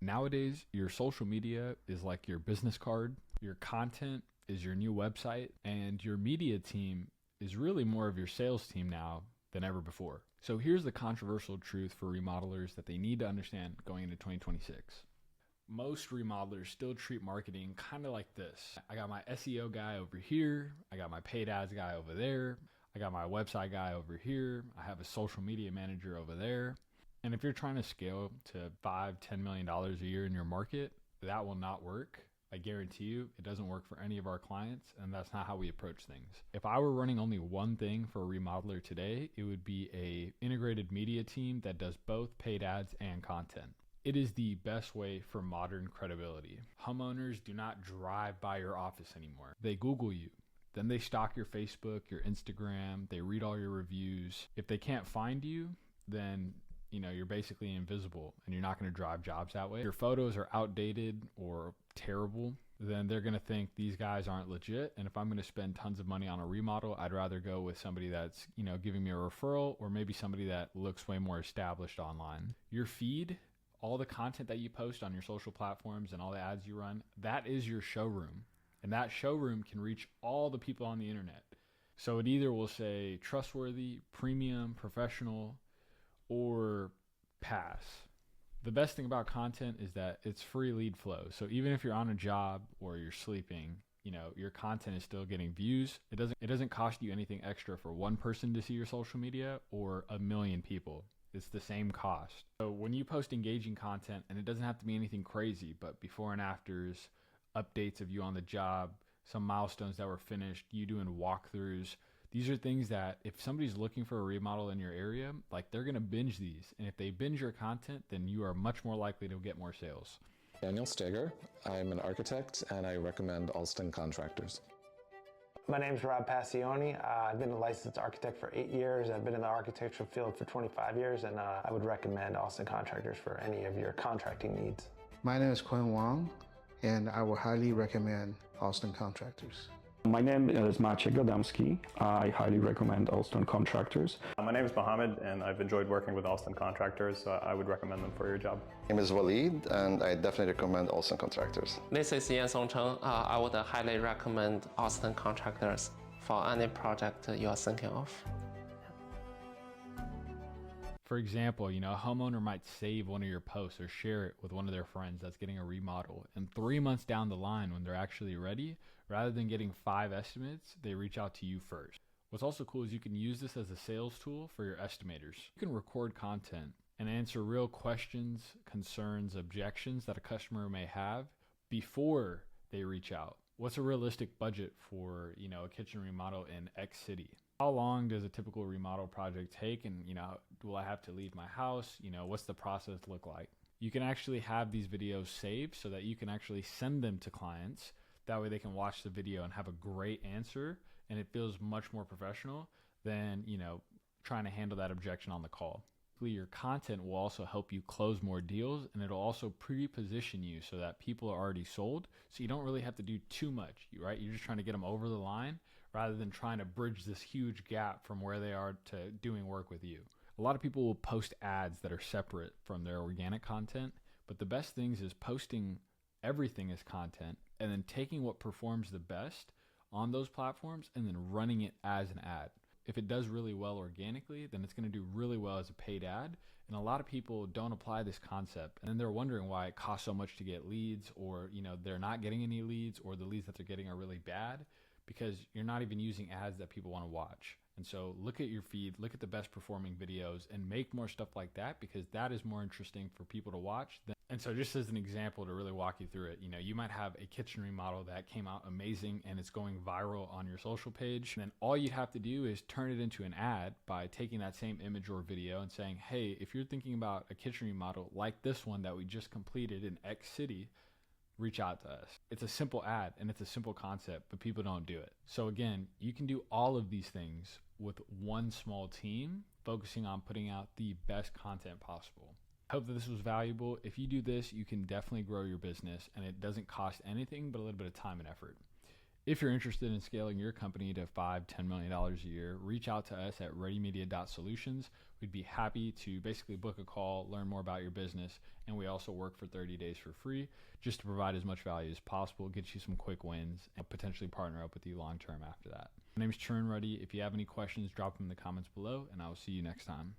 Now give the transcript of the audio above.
Nowadays, your social media is like your business card, your content is your new website, and your media team is really more of your sales team now than ever before. So here's the controversial truth for remodelers that they need to understand going into 2026. Most remodelers still treat marketing kind of like this. I got my SEO guy over here. I got my paid ads guy over there. I got my website guy over here. I have a social media manager over there. And if you're trying to scale to $5-10 million a year in your market, that will not work. I guarantee you it doesn't work for any of our clients, and that's not how we approach things. If I were running only one thing for a remodeler today, it would be a integrated media team that does both paid ads and content. It is the best way for modern credibility. Homeowners do not drive by your office anymore. They Google you. Then they stalk your Facebook, your Instagram. They read all your reviews. If they can't find you, then you're basically invisible and you're not going to drive jobs that way. If your photos are outdated or terrible, then they're going to think these guys aren't legit. And if I'm going to spend tons of money on a remodel, I'd rather go with somebody that's, giving me a referral, or maybe somebody that looks way more established online. Your feed, all the content that you post on your social platforms and all the ads you run, that is your showroom. And that showroom can reach all the people on the internet. So it either will say trustworthy, premium, professional, or pass. The best thing about content is that it's free lead flow. So even if you're on a job or you're sleeping, your content is still getting views. It doesn't cost you anything extra for one person to see your social media or 1 million people. It's the same cost. So when you post engaging content, and it doesn't have to be anything crazy, but before and afters, updates of you on the job, some milestones that were finished, you doing walkthroughs. These are things that if somebody's looking for a remodel in your area, they're going to binge these. And if they binge your content, then you are much more likely to get more sales. Daniel Steger. I'm an architect and I recommend Alston Contractors. My name is Rob Passioni. I've been a licensed architect for 8 years. I've been in the architectural field for 25 years, and I would recommend Alston Contractors for any of your contracting needs. My name is Quinn Wong, and I would highly recommend Alston Contractors. My name is Maciej Gadomski. I highly recommend Alston Contractors. My name is Mohammed, and I've enjoyed working with Alston Contractors, so I would recommend them for your job. My name is Waleed, and I definitely recommend Alston Contractors. This is Yan Songcheng. I would highly recommend Alston Contractors for any project you are thinking of. For example, a homeowner might save one of your posts or share it with one of their friends that's getting a remodel. And 3 months down the line, when they're actually ready, rather than getting 5 estimates, they reach out to you first. What's also cool is you can use this as a sales tool for your estimators. You can record content and answer real questions, concerns, objections that a customer may have before they reach out. What's a realistic budget for, a kitchen remodel in X city? How long does a typical remodel project take? And, will I have to leave my house? What's the process look like? You can actually have these videos saved so that you can actually send them to clients. That way they can watch the video and have a great answer, and it feels much more professional than, trying to handle that objection on the call. Your content will also help you close more deals, and it'll also pre-position you so that people are already sold. So you don't really have to do too much, right? You're just trying to get them over the line rather than trying to bridge this huge gap from where they are to doing work with you. A lot of people will post ads that are separate from their organic content, but the best things is posting everything as content and then taking what performs the best on those platforms and then running it as an ad. If it does really well organically, then it's going to do really well as a paid ad. And a lot of people don't apply this concept, and then they're wondering why it costs so much to get leads, or they're not getting any leads, or the leads that they're getting are really bad because you're not even using ads that people want to watch. And so look at your feed, look at the best performing videos, and make more stuff like that, because that is more interesting for people to watch. And so just as an example to really walk you through it, you might have a kitchen remodel that came out amazing and it's going viral on your social page. And then all you'd have to do is turn it into an ad by taking that same image or video and saying, hey, if you're thinking about a kitchen remodel like this one that we just completed in X city, reach out to us. It's a simple ad and it's a simple concept, but people don't do it. So again, you can do all of these things with one small team, focusing on putting out the best content possible. I hope that this was valuable. If you do this, you can definitely grow your business, and it doesn't cost anything but a little bit of time and effort. If you're interested in scaling your company to $5-10 million a year, reach out to us at readymedia.solutions. We'd be happy to basically book a call, learn more about your business, and we also work for 30 days for free just to provide as much value as possible, get you some quick wins, and potentially partner up with you long term after that. My name is Churn Ready. If you have any questions, drop them in the comments below, and I will see you next time.